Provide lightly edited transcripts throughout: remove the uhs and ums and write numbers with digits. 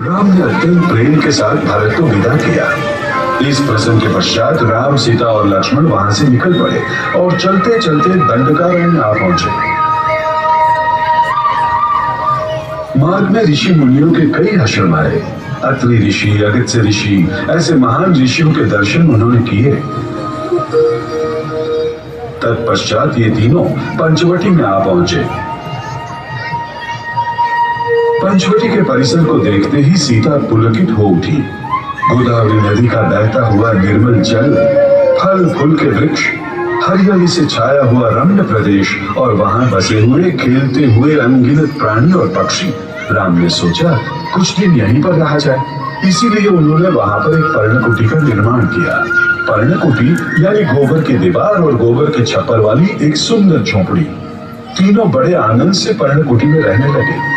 राम ने अत्यंत प्रेम के साथ भारत को विदा किया। इस प्रसंग के पश्चात राम, सीता और लक्ष्मण वहां से निकल पड़े और चलते चलते दंडकारण्य आ पहुंचे। मार्ग में ऋषि मुनियों के कई आश्रम आए। अत्रि ऋषि, अगस्त्य ऋषि, ऐसे महान ऋषियों के दर्शन उन्होंने किए। तत्पश्चात ये तीनों पंचवटी में आ पहुंचे। पंचवटी के परिसर को देखते ही सीता पुलकित हो उठी। गोदावरी नदी का बहता हुआ निर्मल जल, फल फूल के वृक्ष, हरियाली से छाया हुआ रम्य प्रदेश और वहां बसे हुए खेलते हुए अनगिनत प्राणी और पक्षी। राम ने सोचा कुछ दिन यहीं पर रहा जाए। इसीलिए उन्होंने वहां पर एक पर्णकुटी का निर्माण किया। पर्णकुटी यानी गोबर की दीवार और गोबर के छप्पर वाली एक सुंदर झोपड़ी। तीनों बड़े आनंद से पर्णकुटी में रहने लगे।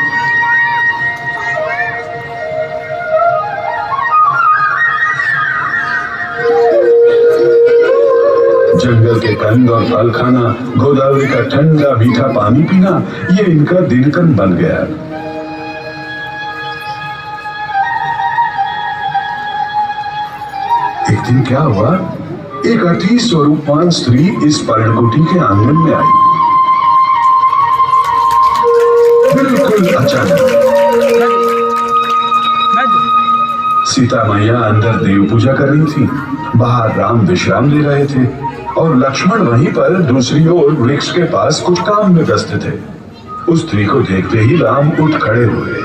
जंगल के कंद और फल खाना, गोदावरी का ठंडा मीठा पानी पीना, ये इनका दिनकन बन गया। एक दिन क्या हुआ, एक अति स्वरूपवान स्त्री इस पर्णकुटी के आंगन में आई। बिल्कुल अचानक सीता मैया अंदर देव पूजा कर रही थी, बाहर राम विश्राम ले रहे थे और लक्ष्मण वहीं पर दूसरी ओर वृक्ष के पास कुछ काम में व्यस्त थे। उस स्त्री को देखते ही राम उठ खड़े हुए,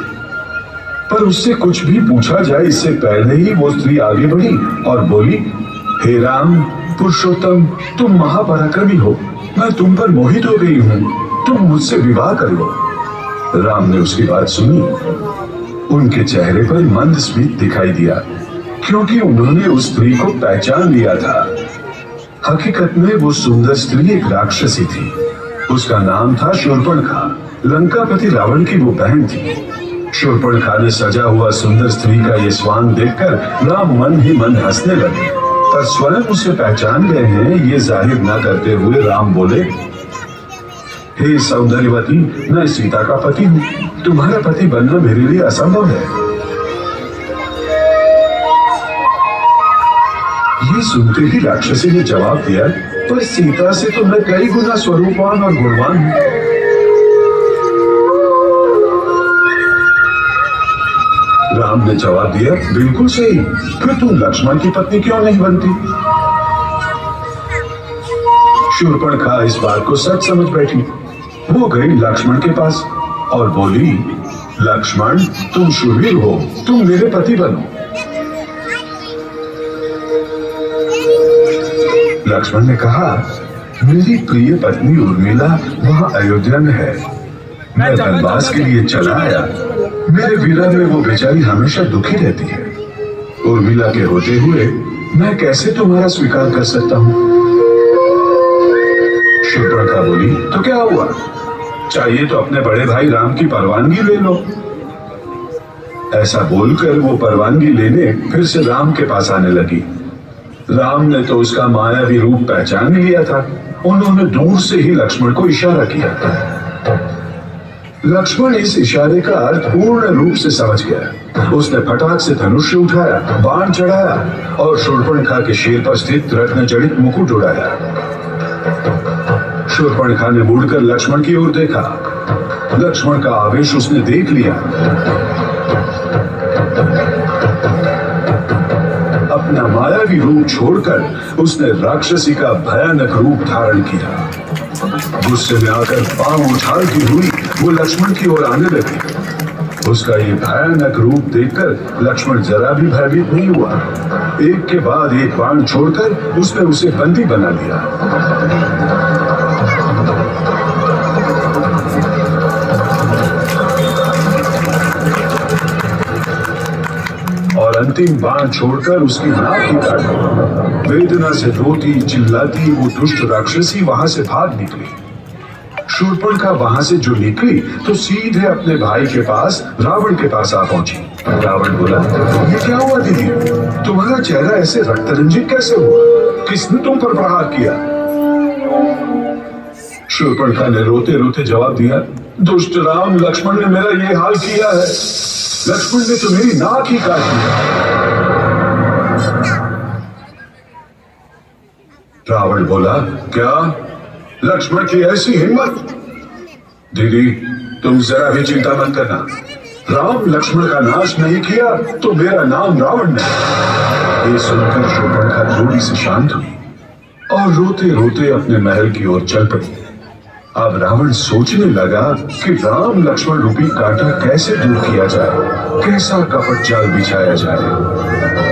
पर उससे कुछ भी पूछा जाए इससे पहले ही वो स्त्री आगे बढ़ी और बोली, हे राम पुरुषोत्तम, तुम महापराक्रमी हो, मैं तुम पर मोहित हो गई हूँ, तुम मुझसे विवाह कर लो। राम ने उसकी बात सुनी। उनके चेहरे पर मंद स्मित दिखाई दिया, क्योंकि उन्होंने उस स्त्री को पहचान लिया था। हकीकत में वो सुंदर स्त्री एक राक्षसी थी। उसका नाम था शूर्पणखा। लंकापति रावण की वो बहन थी। शूर्पणखा ने सजा हुआ सुंदर स्त्री का ये स्वांग देखकर राम मन ही मन हंसने लगे, पर स्वयं उसे पहचान गए हैं ये जाहिर न करते हुए राम बोले, हे सौंदर्यवती, मैं सीता का पति हूँ, तुम्हारा पति बनना मेरे लिए असंभव है। ये सुनते ही राक्षसी ने जवाब दिया, पर सीता से तो मैं कई गुना स्वरूपवान और गुणवान हूँ। राम ने जवाब दिया, बिल्कुल सही, फिर तुम लक्ष्मण की पत्नी क्यों नहीं बनती? शूर्पणखा इस बात को सच समझ बैठी। वो गई लक्ष्मण के पास और बोली, लक्ष्मण तुम शूरवीर हो, तुम मेरे पति बनो। लक्ष्मण ने कहा, मेरी प्रिय पत्नी उर्मिला वहां अयोध्या में है। मैं वनवास के लिए चला आया। मेरे विरह में वो बेचारी हमेशा दुखी रहती है। उर्मिला के होते हुए मैं कैसे तुम्हारा स्वीकार कर सकता हूँ? शूर्पणखा बोली, तो क्या हुआ? चाहिए तो अपने बड़े भाई राम की परवानगी ले लो। ऐसा बोलकर वो परवानगी लेने फिर से राम के पास आने लगी। राम ने तो उसका मायावी रूप पहचान लिया था। उन्होंने दूर से ही लक्ष्मण को इशारा किया। लक्ष्मण इस इशारे का अर्थ पूर्ण रूप से समझ गया। उसने फटाक से धनुष उठाया, बाण चढ़ाया और शूर्पणखा के शीर पर स्थित रत्न जड़ित मुकुट उड़ाया। शूर्पणखा ने मुड़कर लक्ष्मण की ओर देखा। लक्ष्मण का आवेश उसने देख लिया। अपना मायावी रूप छोड़कर उसने राक्षसी का भयानक रूप धारण किया। गुस्से में आकर पांव उछालती हुई वो लक्ष्मण की ओर आने लगी। उसका ये भयानक रूप देखकर लक्ष्मण जरा भी भयभीत नहीं हुआ। एक के बाद एक बाण छोड़कर उसने उसे बंदी बना लिया। और अंतिम बाण छोड़कर उसकी नाक ही काट दी। वेदना से रोती चिल्लाती वो दुष्ट राक्षसी वहां से भाग निकली। शूर्पणखा वहां से जो निकली तो सीधे अपने भाई के पास, रावण के पास आ पहुंची। रावण बोला, ये क्या हुआ दीदी? तुम्हारा चेहरा ऐसे रक्त रंजित कैसे हुआ? किसने तुम पर प्रहार किया? शूर्पणखा ने रोते रोते जवाब दिया, दुष्ट राम लक्ष्मण ने मेरा ये हाल किया है। लक्ष्मण ने तो मेरी नाक ही काट दिया। रावण बोला, क्या लक्ष्मण की ऐसी हिम्मत? दीदी, तुम जरा भी चिंता मत करना। राम लक्ष्मण का नाश नहीं किया तो मेरा नाम रावण नहीं। ये सुनकर शूर्पणखा थोड़ी सी शांत हुई और रोते रोते अपने महल की ओर चल पड़ी। अब रावण सोचने लगा कि राम लक्ष्मण रूपी कांटा कैसे दूर किया जाए, कैसा कपट जाल बिछाया जाए।